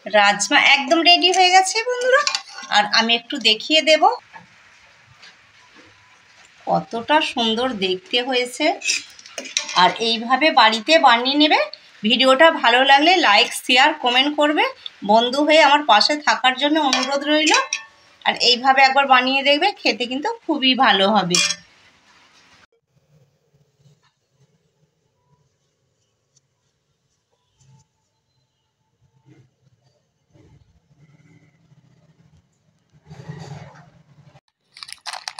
রাজমা একদম রেডি হয়ে গেছে বন্ধুরা। আর আমি একটু দেখিয়ে দেব কতটা সুন্দর দেখতে হয়েছে। আর এইভাবে বাড়িতে বানিয়ে নেবে। ভিডিওটা ভালো লাগলে লাইক শেয়ার কমেন্ট করবে। বন্ধু হয়ে আমার পাশে থাকার জন্য অনুরোধ রইল। আর এইভাবে একবার বানিয়ে দেখবে, খেতে কিন্তু খুবই ভালো হবে।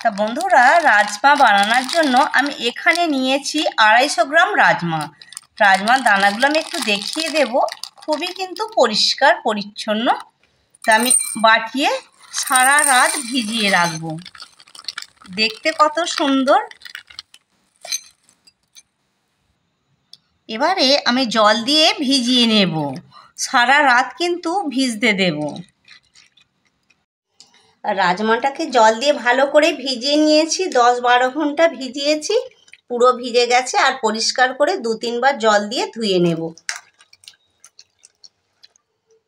তা বন্ধুরা, রাজমা বানানোর জন্য আমি এখানে নিয়েছি 250 গ্রাম রাজমা। রাজমার দানাগুলো আমি একটু দেখিয়ে দেব। খুবই কিন্তু পরিষ্কার পরিচ্ছন্ন। তা আমি বাটিয়ে সারা রাত ভিজিয়ে রাখবো। দেখতে কত সুন্দর। এবারে আমি জল দিয়ে ভিজিয়ে নেব। সারা রাত কিন্তু ভিজতে দেব। রাজমাটাকে জল দিয়ে ভালো করে ভিজিয়ে নিয়েছি। 10-12 ঘন্টা ভিজিয়েছি। পুরো ভিজে গেছে। আর পরিষ্কার করে 2-3 বার জল দিয়ে ধুয়ে নেব।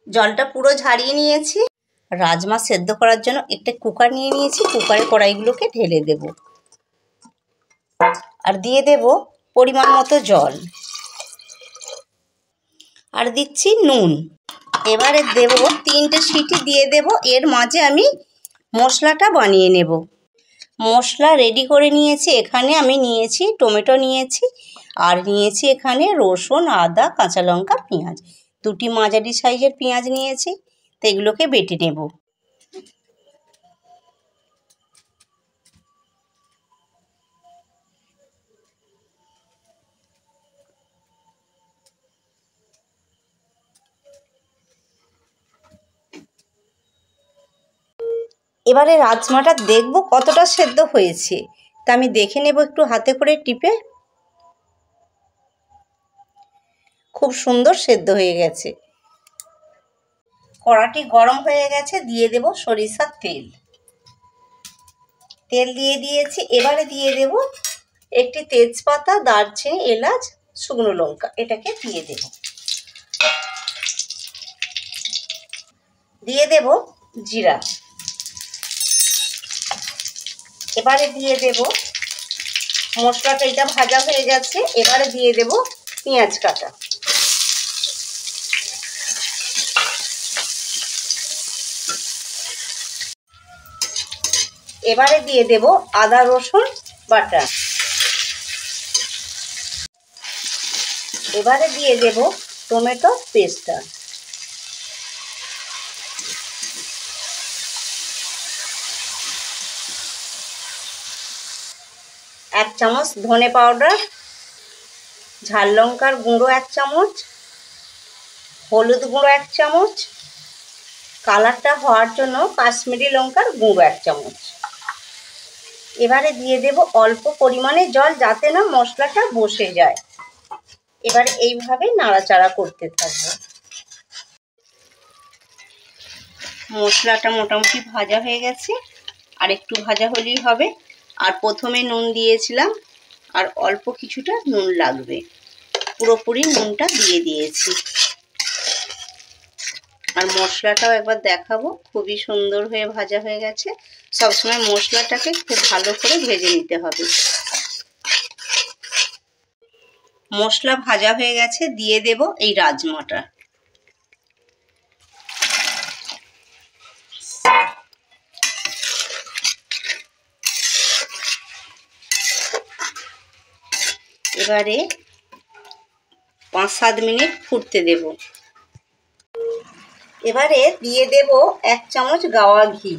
জলটা পুরো ঝারিয়ে নিয়েছি। রাজমা সেদ্ধ করার জন্য একটা কুকার নিয়ে নিয়েছি। কুকারে কড়াইগুলোকে ঢেলে দেব। আর দিয়ে দেব পরিমাণ মতো জল। আর দিচ্ছি নুন। এবারে দেব 3টে সিটি দিয়ে দেব। এর মাঝে আমি মশলাটা বানিয়ে নেব। মশলা রেডি করে নিয়েছি। এখানে আমি নিয়েছি টমেটো নিয়েছি, আর নিয়েছি এখানে রসুন, আদা, কাঁচা লঙ্কা, পেঁয়াজ। 2টি মাঝারি সাইজের পেঁয়াজ নিয়েছি। তো এগুলোকে বেটে নেব। এবারে রাজমাটা দেখব কতটা সেদ্ধ হয়েছে। তা আমি দেখে নেব একটু হাতে করে টিপে। খুব সুন্দর সেদ্ধ হয়ে গেছে। কড়াটি গরম হয়ে গেছে। দিয়ে দেব সরিষার তেল। তেল দিয়ে দিয়েছি। এবারে দিয়ে দেব একটি তেজপাতা, দারচিনি, এলাচ, শুকনো লঙ্কা। এটাকে দিয়ে দেব। দিয়ে দেব জিরা। এবারে দিয়ে দেব মশলাটা, এটা ভাজা হয়ে গেছে। এবারে দিয়ে দেব পেঁয়াজ কাটা। এবারে দিয়ে দেব আদা রসুন বাটা। এবারে দিয়ে দেব টমেটো পেস্টটা। এক চামচ ধনে পাউডার, ঝাল লঙ্কার গুঁড়ো 1 চামচ, হলুদ গুঁড়ো 1 চামচ, কালারটা হওয়ার জন্য কাশ্মীরি লঙ্কার গুঁড়ো 1 চামচ। এবারে দিয়ে দেব অল্প পরিমাণে জল, যাতে না মশলাটা বসে যায়। এবারে এইভাবে নাড়াচাড়া করতে থাকবো। মশলাটা মোটামুটি ভাজা হয়ে গেছে। আর একটু ভাজা হলেই হবে। আর প্রথমে নুন দিয়েছিলাম, আর অল্প কিছুটা নুন লাগবে। পুরোপুরি নুনটা দিয়ে দিয়েছি। আর মশলাটাও একবার দেখাবো। খুবই সুন্দর হয়ে ভাজা হয়ে গেছে। সবসময় মশলাটাকে খুব ভালো করে ভেজে নিতে হবে। মশলা ভাজা হয়ে গেছে। দিয়ে দেব এই রাজমাটা। এবারে 5-7 মিনিট ফুটতে দেব। এবারে দিয়ে দেব 1 চামচ গাওয়া ঘি।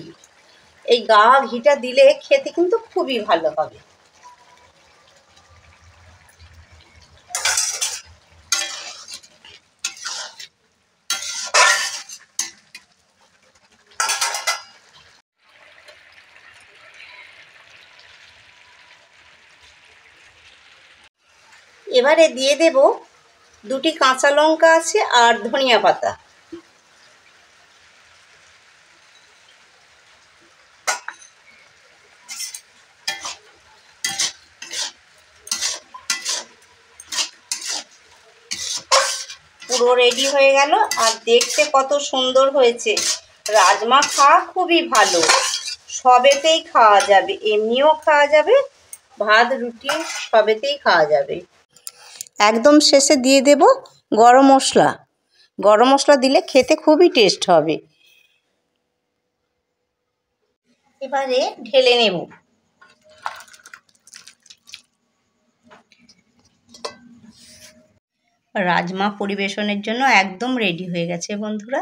এই গাওয়া ঘিটা দিলে খেতে কিন্তু খুবই ভালো হবে। এবারে দিয়ে দেব 2টি কাঁচা লঙ্কা আছে আর ধনিয়া পাতা। পুরো রেডি হয়ে গেল। আর দেখতে কত সুন্দর হয়েছে। রাজমা খাওয়া খুবই ভালো, সবেতেই খাওয়া যাবে, এমনিও খাওয়া যাবে, ভাত রুটি সবেতেই খাওয়া যাবে। একদম শেষে দিয়ে দেব গরম মশলা। গরম মশলা দিলে খেতে খুবই টেস্ট হবে। এবারে ঢেলে নেব। রাজমা পরিবেশনের জন্য একদম রেডি হয়ে গেছে বন্ধুরা।